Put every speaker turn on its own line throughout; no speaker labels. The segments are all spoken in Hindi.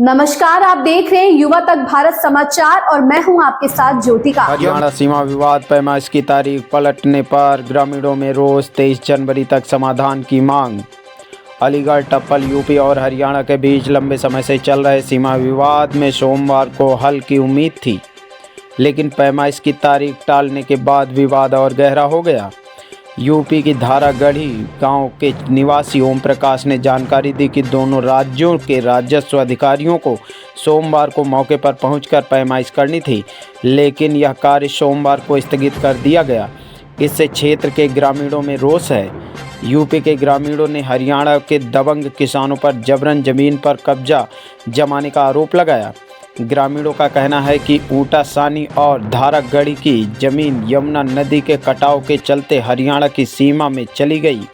नमस्कार, आप देख रहे हैं युवा तक भारत समाचार और मैं हूं आपके साथ ज्योतिका।
हरियाणा सीमा विवाद पैमाइश की तारीख पलटने पर ग्रामीणों में रोज 23 जनवरी तक समाधान की मांग। अलीगढ़ टप्पल यूपी और हरियाणा के बीच लंबे समय से चल रहे सीमा विवाद में सोमवार को हल की उम्मीद थी, लेकिन पैमाइश की तारीख टालने के बाद विवाद और गहरा हो गया। यूपी की धारागढ़ी गांव के निवासी ओम प्रकाश ने जानकारी दी कि दोनों राज्यों के राजस्व अधिकारियों को सोमवार को मौके पर पहुंचकर पैमाइश करनी थी, लेकिन यह कार्य सोमवार को स्थगित कर दिया गया। इससे क्षेत्र के ग्रामीणों में रोष है। यूपी के ग्रामीणों ने हरियाणा के दबंग किसानों पर जबरन जमीन पर कब्जा जमाने का आरोप लगाया। ग्रामीणों का कहना है कि ऊटा सानी और धारागढ़ी की जमीन यमुना नदी के कटाव के चलते हरियाणा की सीमा में चली गई।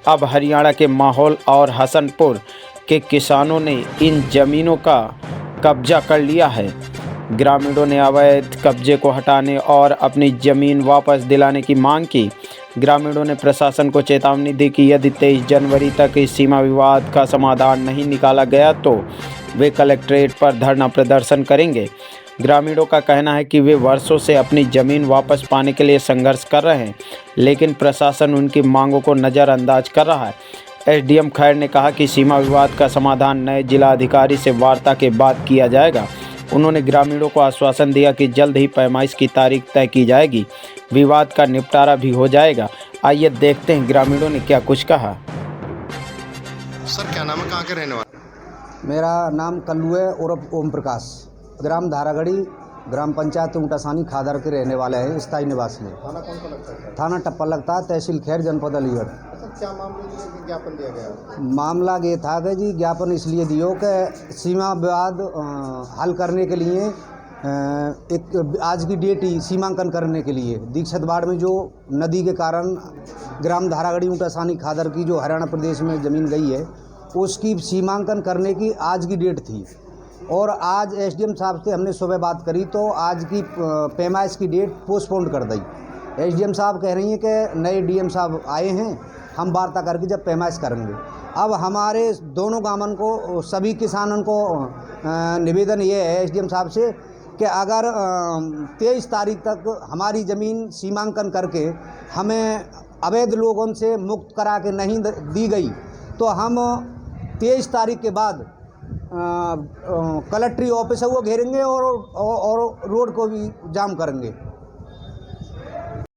अब हरियाणा के माहौल और हसनपुर के किसानों ने इन जमीनों का कब्जा कर लिया है। ग्रामीणों ने अवैध कब्जे को हटाने और अपनी जमीन वापस दिलाने की मांग की। ग्रामीणों ने प्रशासन को चेतावनी दी कि यदि 23 जनवरी तक इस सीमा विवाद का समाधान नहीं निकाला गया तो वे कलेक्ट्रेट पर धरना प्रदर्शन करेंगे। ग्रामीणों का कहना है कि वे वर्षों से अपनी ज़मीन वापस पाने के लिए संघर्ष कर रहे हैं, लेकिन प्रशासन उनकी मांगों को नज़रअंदाज कर रहा है। एसडीएम खैर ने कहा कि सीमा विवाद का समाधान नए जिला अधिकारी से वार्ता के बाद किया जाएगा। उन्होंने ग्रामीणों को आश्वासन दिया कि जल्द ही पैमाइश की तारीख तय की जाएगी, विवाद का निपटारा भी हो जाएगा। आइए देखते हैं ग्रामीणों ने क्या कुछ कहा।
सर क्या नाम है, कहाँ के रहने वाले?
मेरा नाम कल्लू है उर्फ ओम प्रकाश, ग्राम धारागढ़ी, ग्राम पंचायत ऊटासानी खादर के रहने वाले हैं, स्थायी निवासी हैं।
थाना कौन सा लगता है?
थाना टप्पल लगता है, तहसील खैर, जनपद अलीगढ़।
अच्छा, क्या मामले लिए ज्ञापन दिया गया?
मामला ये था कि जी ज्ञापन इसलिए दियो कि सीमा विवाद हल करने के लिए एक आज की डेट ही सीमांकन करने के लिए दीक्षित बाढ़ में जो नदी के कारण ग्राम धारागढ़ी ऊटासानी खादर की जो हरियाणा प्रदेश में ज़मीन गई है उसकी सीमांकन करने की आज की डेट थी। और आज एसडीएम साहब से हमने सुबह बात करी तो आज की पैमाइश की डेट पोस्टपोन कर दी। एसडीएम साहब कह रही हैं कि नए डीएम साहब आए हैं, हम वार्ता करके जब पैमाइश करेंगे। अब हमारे दोनों गांवन को सभी किसानों को निवेदन ये है एसडीएम साहब से कि अगर 23 तारीख तक हमारी ज़मीन सीमांकन करके हमें अवैध लोगों से मुक्त करा के नहीं दी गई तो हम 23 तारीख के बाद कलेक्ट्री ऑफिस है वो घेरेंगे और रोड को भी जाम करेंगे।